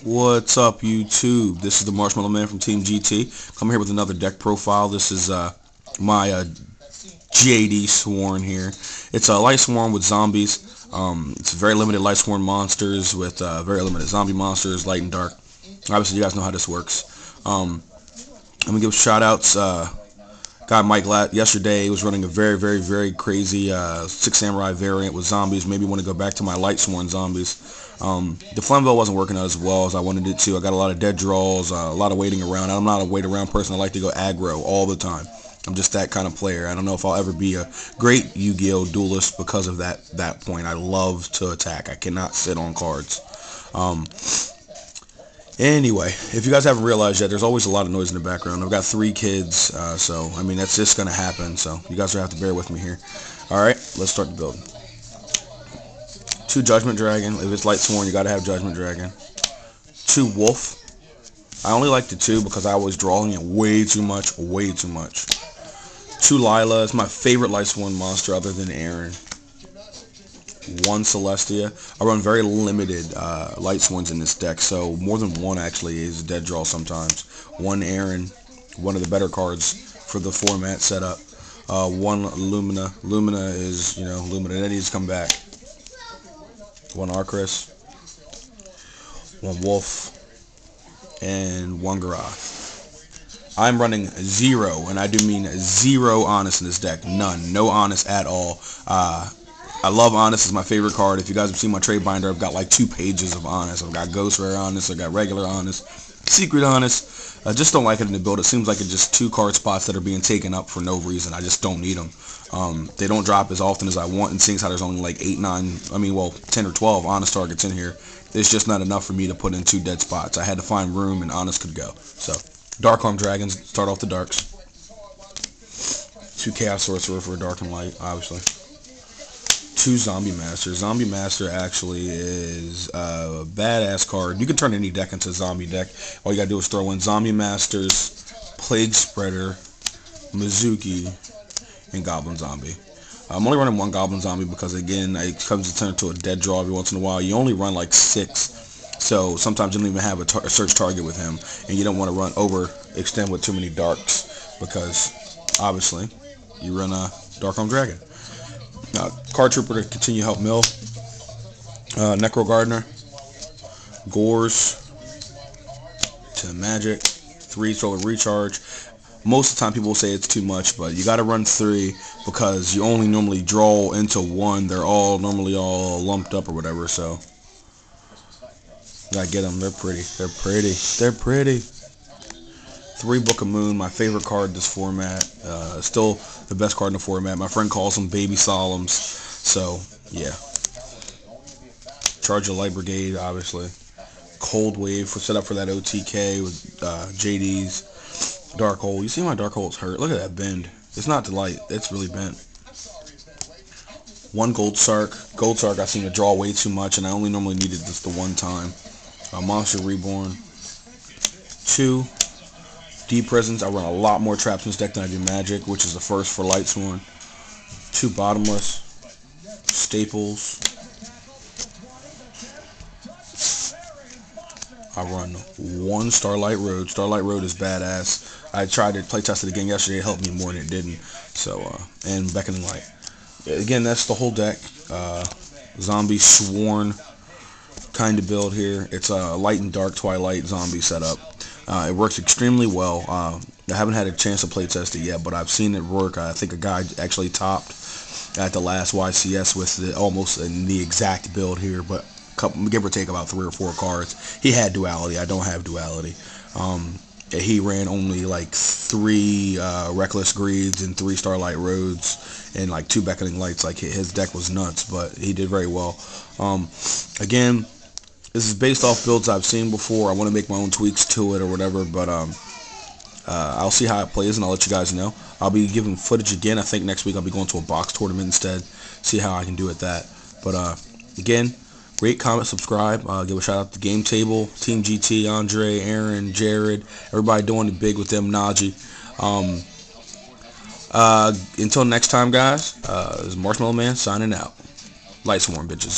What's up, YouTube? This is the Marshmallow Man from Team GT. Come here with another deck profile. This is my JD Sworn here. It's a light sworn with zombies. It's very limited light sworn monsters with very limited zombie monsters, light and dark. Obviously, you guys know how this works. I'm gonna give shout outs. Guy Mike yesterday was running a very crazy Six Samurai variant with zombies. Maybe want to go back to my light sworn zombies. The Flamville wasn't working out as well as I wanted it to. I got a lot of dead draws, a lot of waiting around. I'm not a wait around person. I like to go aggro all the time. I'm just that kind of player. I don't know if I'll ever be a great Yu-Gi-Oh! Duelist because of that point. I love to attack. I cannot sit on cards. Anyway, if you guys haven't realized yet, there's always a lot of noise in the background. I've got 3 kids, so, I mean, that's just going to happen. So, you guys will have to bear with me here. Alright, let's start the build. 2 Judgment Dragon. If it's light sworn, you got to have Judgment Dragon. 2 Wolf. I only like the 2 because I was drawing it way too much. 2 Lila. It's my favorite light sworn monster other than Aaron. 1 Celestia. I run very limited light sworns in this deck, so more than 1 actually is a dead draw sometimes. 1 Aaron, one of the better cards for the format setup. 1 Lumina. Lumina is, Lumina. That needs to come back. 1 Arcris. 1 Wolf. And 1 Garath. I'm running 0, and I do mean 0 Honest in this deck. None. No Honest at all. I love Honest. It's my favorite card. If you guys have seen my trade binder, I've got like 2 pages of Honest. I've got Ghost Rare Honest. I've got regular Honest. Secret Honest. I just don't like it in the build. It seems like it's just 2 card spots that are being taken up for no reason. I just don't need them. They don't drop as often as I want, and seeing how there's only like 10 or 12 Honest targets in here, it's just not enough for me to put in 2 dead spots. I had to find room, and Honest could go. So, Dark Arm Dragons. Start off the darks. 2 Chaos Sorcerer for Dark and Light, obviously. 2 Zombie Master. Zombie Master actually is a badass card. You can turn any deck into a zombie deck. All you gotta do is throw in Zombie Masters, Plague Spreader, Mizuki, and Goblin Zombie. I'm only running 1 Goblin Zombie because, again, it comes to turn into a dead draw every once in a while. You only run like 6, so sometimes you don't even have a search target with him, and you don't want to overextend with too many darks because, obviously, you run a Dark Arm Dragon. Card Trooper to continue help mill. Necro Gardener. Gores. To Magic. 3 Solar Recharge. Most of the time people will say it's too much, but you gotta run 3 because you only normally draw into 1. They're all normally all lumped up or whatever, so gotta get them. They're pretty. 3 Book of Moon, my favorite card in this format. Still the best card in the format. My friend calls them Baby Solemns. So, yeah. Charge of Light Brigade, obviously. Cold Wave for set up for that OTK with JD's. Dark Hole. You see my Dark Hole's hurt? Look at that bend. It's not the light. It's really bent. 1 Gold Sark. Gold Sark I seem to draw way too much, and I only normally needed this the 1 time. Monster Reborn. 2 Deep Prisons. I run a lot more traps in this deck than I do Magic, which is the first for Light Sworn. 2 Bottomless. Staples. I run 1 Starlight Road. Starlight Road is badass. I tried to playtest it again yesterday. It helped me more than it didn't. So, and Beckoning Light. Again, that's the whole deck. ZombieSworn kind of build here. It's a light and dark Twilight zombie setup. It works extremely well. I haven't had a chance to playtest it yet, but I've seen it work. I think a guy actually topped at the last YCS with almost in the exact build here, but give or take about 3 or 4 cards. He had duality. I don't have duality. He ran only like 3 Reckless Greeds and 3 Starlight Roads and like 2 Beckoning Lights. Like, his deck was nuts, but he did very well. Again, this is based off builds I've seen before. I want to make my own tweaks to it or whatever, but I'll see how it plays, and I'll let you guys know. I'll be giving footage again. I think next week I'll be going to a box tournament instead. See how I can do at that. But again, rate, comment, subscribe. Give a shout out to Game Table, Team GT, Andre, Aaron, Jared, everybody doing it big with them, Najee. Until next time, guys, this is Marshmallow Man signing out. Light Sworn, bitches.